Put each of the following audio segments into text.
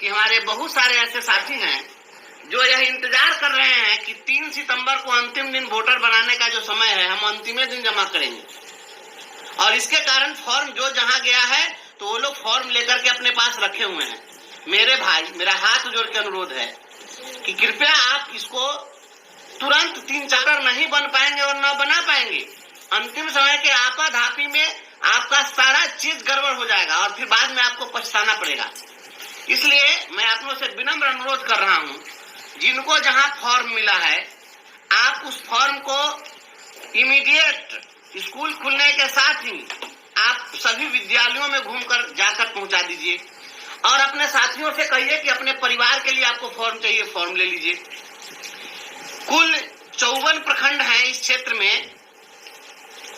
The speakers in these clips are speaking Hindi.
कि हमारे बहुत सारे ऐसे साथी हैं जो यह इंतजार कर रहे हैं कि 3 सितंबर को अंतिम दिन वोटर बनाने का जो समय है, हम अंतिम दिन जमा करेंगे। और इसके कारण फॉर्म जो जहां गया है तो वो लोग फॉर्म लेकर के अपने पास रखे हुए हैं। मेरे भाई, मेरा हाथ जोड़ के अनुरोध है कि कृपया आप इसको तुरंत 3-4 नहीं बन पाएंगे और न बना पाएंगे। अंतिम समय के आपाधापी में आपका सारा चीज गड़बड़ हो जाएगा और फिर बाद में आपको पछताना पड़ेगा। इसलिए मैं आप लोगों से विनम्र अनुरोध कर रहा हूं, जिनको जहां फॉर्म मिला है आप उस फॉर्म को इमीडिएट स्कूल खुलने के साथ ही आप सभी विद्यालयों में घूमकर जाकर पहुंचा दीजिए और अपने साथियों से कहिए कि अपने परिवार के लिए आपको फॉर्म चाहिए, फॉर्म ले लीजिए। कुल 54 प्रखंड हैं इस क्षेत्र में,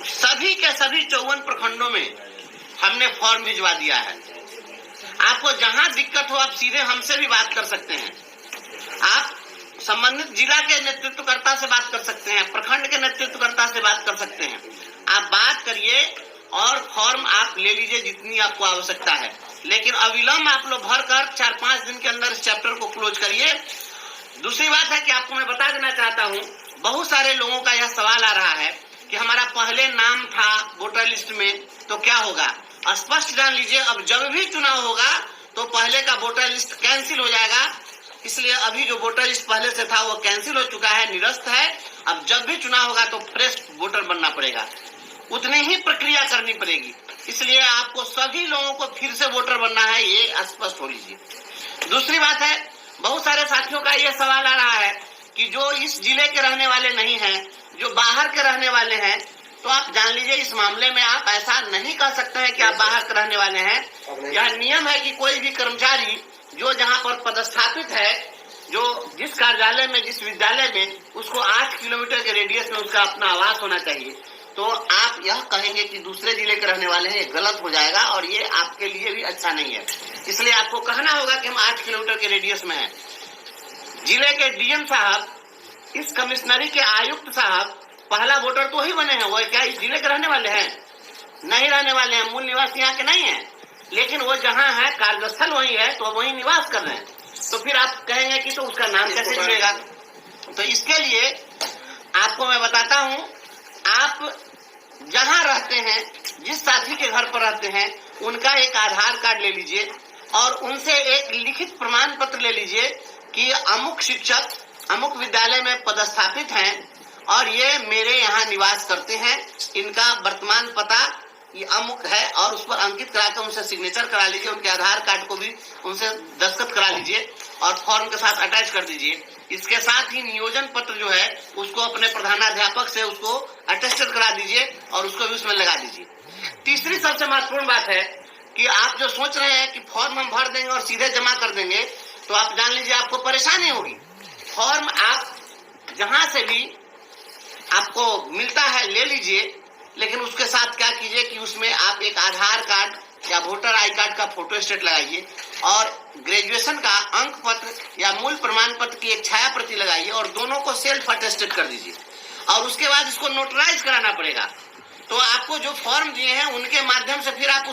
सभी के सभी 54 प्रखंडों में हमने फॉर्म भिजवा दिया है। आपको जहां दिक्कत हो आप सीधे हमसे भी बात कर सकते हैं। आप संबंधित जिला के नेतृत्वकर्ता से बात कर सकते हैं, प्रखंड के नेतृत्वकर्ता से बात कर सकते हैं। आप बात करिए और फॉर्म आप ले लीजिए जितनी आपको आवश्यकता है, लेकिन अविलंब आप लोग भरकर 4-5 दिन के अंदर इस चैप्टर को क्लोज करिए। दूसरी बात है कि आपको मैं बता देना चाहता हूं, बहुत सारे लोगों का यह सवाल आ रहा है कि हमारा पहले नाम था वोटर लिस्ट में तो क्या होगा। स्पष्ट जान लीजिए, अब जब भी चुनाव होगा तो पहले का वोटर लिस्ट कैंसिल हो जाएगा। इसलिए अभी जो वोटर लिस्ट पहले से था वो कैंसिल हो चुका है, निरस्त है। अब जब भी चुनाव होगा तो फ्रेश वोटर बनना पड़ेगा, उतनी ही प्रक्रिया करनी पड़ेगी। इसलिए आपको सभी लोगों को फिर से वोटर बनना है, ये स्पष्ट हो लीजिए। दूसरी बात है, बहुत सारे साथियों का ये सवाल आ रहा है कि जो इस जिले के रहने वाले नहीं हैं, जो बाहर के रहने वाले हैं, तो आप जान लीजिए इस मामले में आप ऐसा नहीं कह सकते हैं कि आप बाहर के रहने वाले हैं। यह नियम है कि कोई भी कर्मचारी जो जहां पर पदस्थापित है, जो जिस कार्यालय में, जिस विद्यालय में, उसको 8 किलोमीटर के रेडियस में उसका अपना आवास होना चाहिए। तो आप यह कहेंगे कि दूसरे जिले के रहने वाले हैं, ये गलत हो जाएगा और ये आपके लिए भी अच्छा नहीं है। इसलिए आपको कहना होगा कि हम 8 किलोमीटर के रेडियस में हैं। जिले के डीएम साहब, इस कमिश्नरी के आयुक्त साहब पहला वोटर तो ही बने हैं, वो क्या इस जिले के रहने वाले हैं? नहीं रहने वाले हैं, मूल निवासी यहाँ के नहीं है, लेकिन वो जहाँ है कार्यस्थल वही है तो वही निवास कर रहे हैं। तो फिर आप कहेंगे कि तो उसका नाम कैसे जुड़ेगा? तो इसके लिए आपको मैं बताता हूँ, आप जहाँ रहते हैं, जिस साथी के घर पर रहते हैं, उनका एक आधार कार्ड ले लीजिए और उनसे एक लिखित प्रमाण पत्र ले लीजिए कि अमुक शिक्षक अमुक विद्यालय में पदस्थापित हैं और ये मेरे यहाँ निवास करते हैं, इनका वर्तमान पता ये अमुक है, और उस पर अंकित करा के उनसे सिग्नेचर करा लीजिए। उनके आधार कार्ड को भी उनसे दस्तखत करा लीजिए और फॉर्म के साथ अटैच कर दीजिए। इसके साथ ही नियोजन पत्र जो है उसको अपने प्रधानाध्यापक से उसको अटेस्टेड करा दीजिए और उसको भी उसमें लगा दीजिए। तीसरी सबसे महत्वपूर्ण बात है कि आप जो सोच रहे हैं कि फॉर्म हम भर देंगे और सीधे जमा कर देंगे, तो आप जान लीजिए आपको परेशानी होगी। फॉर्म आप जहां से भी आपको मिलता है ले लीजिए, लेकिन उसके साथ क्या कीजिए कि उसमें आप एक आधार कार्ड या वोटर आई कार्ड का फोटो स्टेट लगाइए और ग्रेजुएशन का अंक पत्र या मूल प्रमाण पत्र की एक छाया प्रति लगाइए और दोनों को सेल्फ अटेस्टेड कर दीजिए और उसके बाद इसको नोटराइज कराना पड़ेगा। तो आपको जो फॉर्म दिए हैं उनके माध्यम से फिर आप